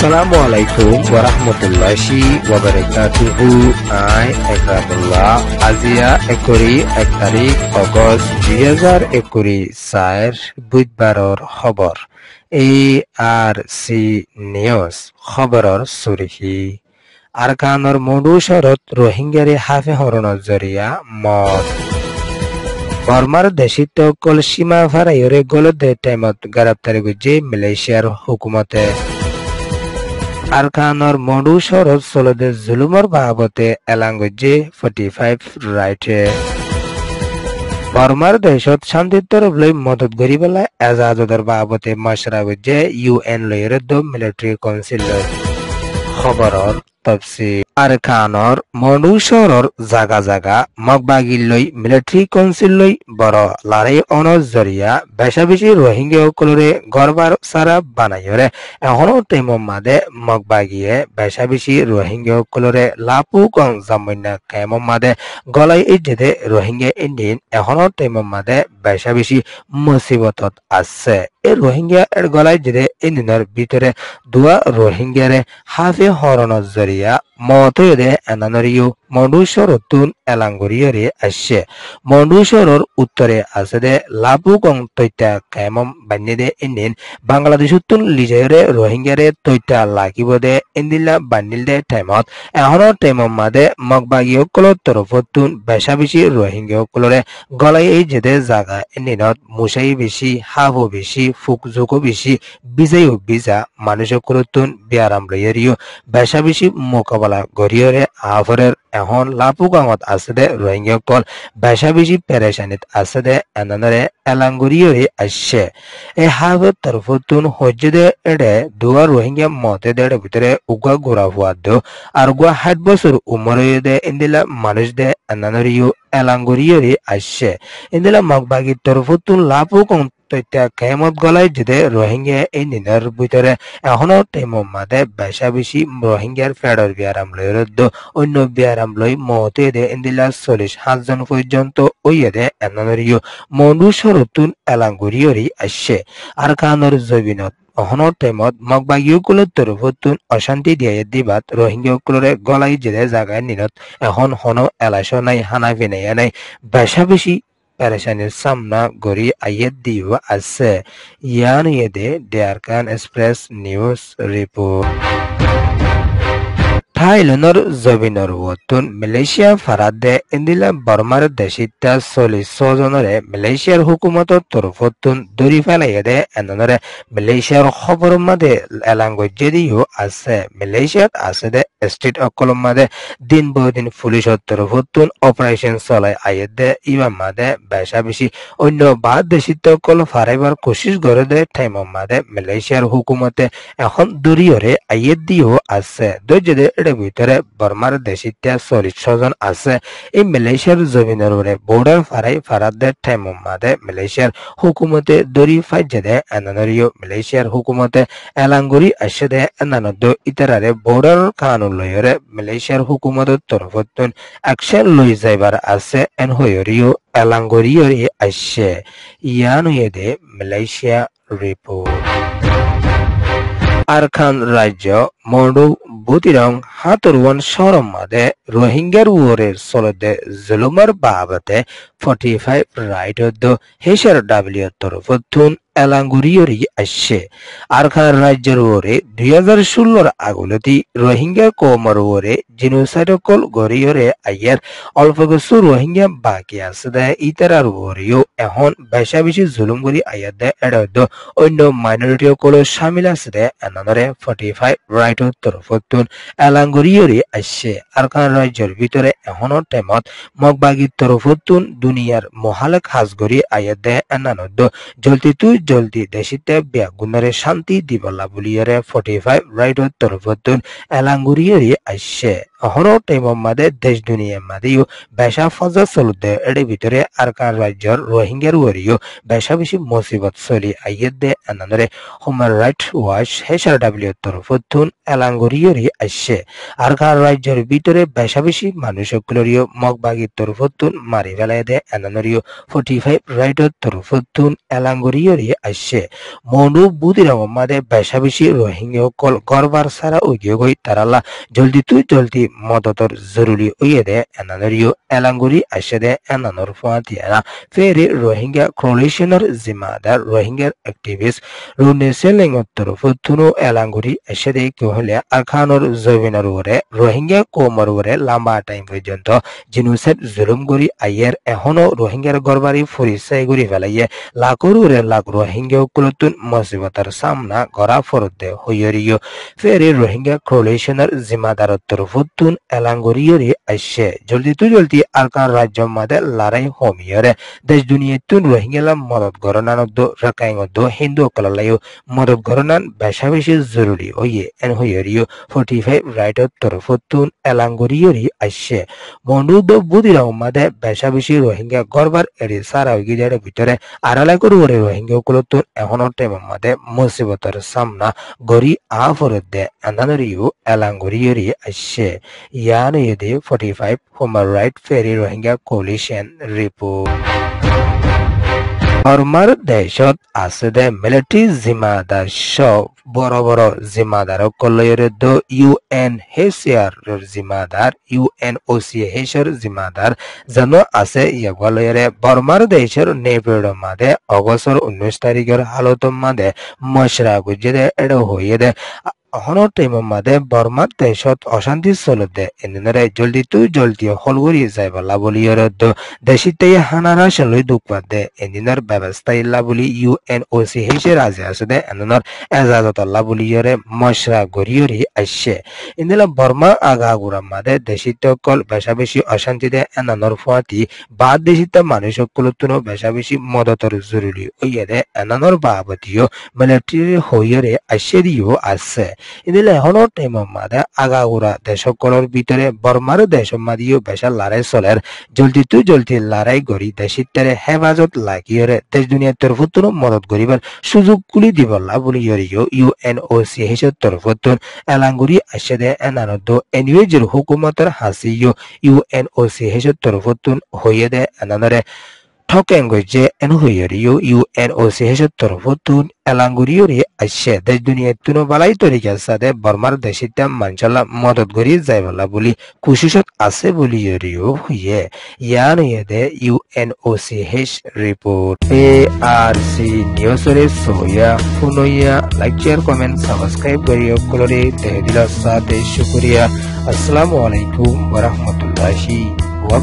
Assalamu alaikum warahmatullahi wabarakatuhu. I Ekramullah Azia Ekuri 1 তারিখ August 2021 বুধবাৰৰ খবৰ ARC নিউজ খবৰৰ চুৰিহি আৰকানৰ মডু শরত রোহিঙ্গারে হাফে হরণৰ জরিয়া মত বর্মার দেশিত কল সীমা ফারাইরে গলদে টাইমত গ্রেপ্তারি গুজে মালয়েশিয়ার হুকুমতে আরকানর মডু শরত চলদে জুলুমর বাবতে এলাঙ্গুজে 45 রাইটে বর্মার দেশত শান্তিত্বর লৈ মদত গরিবেলা এজাজদর বাবতে মশরা গুজে UN লয়ের দো মিলিটারি কাউন্সিল খবরর তফসিল আরকানর মডু শহরর জাগা জাগা মগবাগিল লৈ মিলিটারি কাউন্সিল লৈ বড় লড়াই অনর জরিয়া বেশা বেশি রোহিঙ্গা সকলরে গরবার সারা বানাইরে এখনো টাইমর মাদে মগবাগিয়ে বেশা বেশি রোহিঙ্গা সকলরে লাপু কং জামইনা কায়মর মাদে গলাই ইজেদে রোহিঙ্গা ইন্ডিয়ান এখনো টাইমর মাদে বেশা বেশি মুসিবতত আছে এই রোহিঙ্গা এর গলাই জেদে ইন্ডিয়ানের ভিতরে দুয়া রোহিঙ্গারে হাফে হরণর জরিয়া মতয়দে এনানরিও মডু শরতুন এলাঙ্গুরিয়রে আসছে মডু শহরর উত্তরে আছে দে লাপু কং তৈতা কায়মম বান্যদে ইন্ডিয়ান বাংলাদেশ উত্তুন লিজরে রোহিঙ্গারে তৈতা লাগিব দে ইন্দিলা বান্নিল দে টাইমত এহনৰ টাইমর মাদে মগবাগীয় কলৰ তরফতুন বেশা বেশি রোহিঙ্গা সকলরে গলাই এই জেদে জাগা ইন্ডিয়ানত মুসাই বেশি হাবো বেশি ফুকজুকো বেশি বিজাইও বিজা মানুষ সকলতুন বিয়ারাম লইয়ারিও বেশা বেশি মোকাবেলা গরিয়রে আফরের এখন লাপু গাঁৱত আছে দে রোহিঙ্গা কল বেশা বেশি পেরেশানিত আছে দে এনানরে এলাঙ্গুরিয়রে আসছে এই হাবের তরফতুন হজ্জে এডে দুয়া রোহিঙ্গা মতে দেড় ভিতরে উগা ঘোরা হওয়া দো আর গুয়া 60 বছর উমরে দে ইন্দিলা মানুষ দে এনানরিও এলাঙ্গুরিয়রে আসছে ইন্দিলা মগবাগির তরফতুন লাপু কং তৈতা কেমত গলাই যেতে রোহিঙ্গা এই নিনের ভিতরে এখনো টাইমর মাদে বেশা বেশি রোহিঙ্গার ফেডার বিয়ারাম লই রদ্দ অন্য বিয়ারাম লই মতে দে ইন্দিলা 40,000 জন পর্যন্ত ওইদে এনানরিও মডু শরতুন এলাঙ্গুরিয়রি আসছে আর কানর জবিনত অহনৰ টাইমত মগবাগীসকলৰ তৰফতুন অশান্তি দিয়ে দিবাত রোহিঙ্গাসকলরে গলাই যেতে জাগায় নিনত এখন হনো এলাশ নাই হানা ফিনাইয়া নাই বেশা বেশি পেরেশানির সামনা গড়ি আইয়ের দিও আছে ইয়ান ইয়েদে ডেয়ারকান এক্সপ্রেস নিউজ রিপোর্ট থাইল্যান্ডর জবিনর ওতুন মালয়েশিয়া ফারাদে ইন্দিলা বর্মার দেশিতা 40 জনরে মালয়েশিয়ার হুকুমতর তরফতুন দরি ফেলাইয়ে এনরে মালয়েশিয়ার খবর মাদে এলাঙ্গজে দিও আছে মালয়েশিয়াত আছে দে স্টেট অকলম মাদে দিন বহুদিন পুলিশের তরফতুন অপারেশন চলাই আইয়ে দে ইবার মাদে বেশা বেশি অন্য বাদ দেশিত অকল ফারাইবার কোশিশ করে দে টাইমর মাদে মালয়েশিয়ার হুকুমতে এখন দরিয়রে আইয়ে দিও আছে দজে ভিতরে বর্মার দেশিতা 40 জন আছে এই মালয়েশিয়ার জমিনের উপরে বর্ডার ফারাই ফারাদের টাইমর মাদে মালয়েশিয়ার হুকুমতে দরি ফাইজে দে এনানরিও মালয়েশিয়ার হুকুমতে এলাঙ্গুরি আসে দে এনানদ ইতারারে বর্ডার কানুন লয়রে মালয়েশিয়ার হুকুমতের তরফতুন অ্যাকশন লই যাইবার আছে এন হয়রিও এলাঙ্গুরিয়রি আসে ইয়ান দে মালয়েশিয়া রিপোর্ট আরকান রাজ্য মডু বুতিরং হাতুরওয়ান শহরম মাদে রোহিঙ্গার ওরের চলদে জুলুমর বাবতে 45 রাইট দো হেসার ডাব্লিউ তরফতুন এলাঙ্গুরিয়রি আসছে আরকান রাজ্যের ওরে 2016 আগলতি রোহিঙ্গা কমর ওরে জিনোসাইড কল গরিয়রে আইয়ার অল্প কিছু রোহিঙ্গা বাকি আছে দে ইতারার ওরেও এখন বেশা বেশি জুলুম করি আইয়ার দে এড়দ অন্য মাইনরিটি কল শামিল আছে দে এনানরে 45 রাইট তরফতুন এলাঙ্গুরিয়রি আসছে আরকান রাজ্যের ভিতরে এখনো টাইমত মগবাগির তরফতুন দুনিয়ার মহালেক হাজগরি আইয়ার দে এনানদ জলদি দেশিতে বেগুনরে শান্তি দিবলা বুলিয়ারে 45 রাইট তরফতুন এলাঙ্গুরিয়রি আসছে অহনো টাইমর মাদে দেশ দুনিয়া মাদেও বেশা ফজা চলুদে এর ভিতরে আরকান রাজ্যর রোহিঙ্গার ওরিও বেশা বেশি মুসিবত চলি আইয়ে দে এনানরে হিউম্যান রাইট ওয়াচ হেসার ডাব্লিউ তরফতুন এলাঙ্গরিয়রি আসছে আরকান রাজ্যের ভিতরে বেশাবেশি মানুষগুলোরিও মগবাগির তরফতুন মারি ফেলাই দে এনানরিও 45 রাইটর তরফতুন এলাঙ্গরিয়রি আসছে মনু বুদিরাম মাদে বেশাবেশি রোহিঙ্গা কল গরবার সারা উগিয়ে গই তারালা জলদি মদতর জরুরি উইয়ে দে এনানরিও এলাঙ্গুরি আসে দে এনানর ফুয়াতিয়ানা ফেরে রোহিঙ্গা কোয়ালিশনের জিম্মাদার রোহিঙ্গার অ্যাক্টিভিস্ট রুনেসেলিংর তরফতুনো এলাঙ্গুরি আসে দে কহলে আরখানর জবিনার ওরে রোহিঙ্গা কোমর ওরে লম্বা টাইম পর্যন্ত জিনুসেট জুলুম করি আইয়ের এখনো রোহিঙ্গার গরবারি ফরিসাই করি ফেলাইয়ে লাখর ওরে লাখ রোহিঙ্গা কুলতুন মুসিবতার সামনা করা ফরদে হইয়রিও ফেরে রোহিঙ্গা কোয়ালিশনের জিম্মাদার তরফতুন এলাঙ্গুরিয়রি আসে জলদি আরকান রাজ্য মাদে লড়াই হোমিয়রে দেশ দুনিয়াতুন রোহিঙ্গালা মদত গরনানদ রাকাইংদ হিন্দু কলালায়ও মদত গরনান বেশাবেশি জরুরি হইয়ে এন হইয়রিও 45 রাইটর তরফতুন এলাঙ্গুরিয়রি আসে মনুদ বুদিরাও মাদে বেশাবেশি রোহিঙ্গা গরবার এরি সারা গিজারের ভিতরে আড়ালাই করে ওরে রোহিঙ্গা কুলতুন এখনো টাইম মাদে মুসিবতের সামনা গরি আফরদে আনানরিও এলাঙ্গুরিয়রি আসে ইয়ান ইয়েদে 45 human right ফেরি রোহিঙ্গা কোলিশন রিপোর্ট বর্মার দেশত আছে দে মিলিটারি জিম্মাদার সব বড় জিম্মাদার কলয়ের দো UNHCR জিম্মাদার UNOCHR জিম্মাদার জানো আছে ইয়াগলয়েরে বর্মার দেশের নেপেড মাদে অগস্টর 19 তারিখের হালত মাদে মশরা গুজে এড হইয়ে দে অহনৰ টাইমৰ মাদে বৰ্মাৰ দেশত অশান্তি চলতে এনেদৰে জলদি হলগুৰি যায় বলা বুলি দেশিতে হানারা চলৈ দুখপাত দে এদিনৰ ব্যৱস্থা ইল্লা বুলি UNOCHR ৰাজে আছে দে এনেনৰ এজাজত আল্লাহ বুলি মশরা গৰিয়ৰি আসছে এনেলা বৰ্মা আগাগুৰা মাদে দেশিত কল বেশাবেশি অশান্তি দে এনানৰ ফুয়াতি বাদ দেশিত মানুষ সকলতুনো বেশাবেশি মদতর জরুরি ওইয়ে দে এনানৰ বাবতিও মিলিটারি হইয়রে আসছে দিও আছে ইদিলে এখনো টাইমৰ মাদে আগাগুৰা দেশসকলৰ ভিতরে বর্মার দেশ মাদিও বেশা লড়াই চলের জলদি লড়াই গড়ি দেশিতারে হেফাজত লাগিয়রে দেশ দুনিয়ার তরফতুন মদত গরিবার সুযোগ গুলি দিবলা বলি ইয়রিও UNOCHR তরফতুন এলাঙ্গুরি আসে দে এনানদ এনইউজের হুকুমতের হাসিও UNOCHR তরফতুন হইয়ে দে এনানরে ঠকেন গজে এন হইয়রিও UNOCHR তরফতুন এলাঙ্গুরিয়রি আসছে দেশ দুনিয়ার তুনো বালাই তরিকার সাথে বর্মার দেশিতা মানচলা মদত গড়ি যাইবলা বলি কুশিসত আছে বলি ইয়রিও হইয়ে ইয়ান হইয়ে দে UNOCH রিপোর্ট ARC নিউজরে সোয়া ফুনইয়া লাইক শেয়ার কমেন্ট সাবস্ক্রাইব করিও কলরে দেহ দিলা সাথে শুকরিয়া আসসালামু আলাইকুম ওয়া রাহমাতুল্লাহি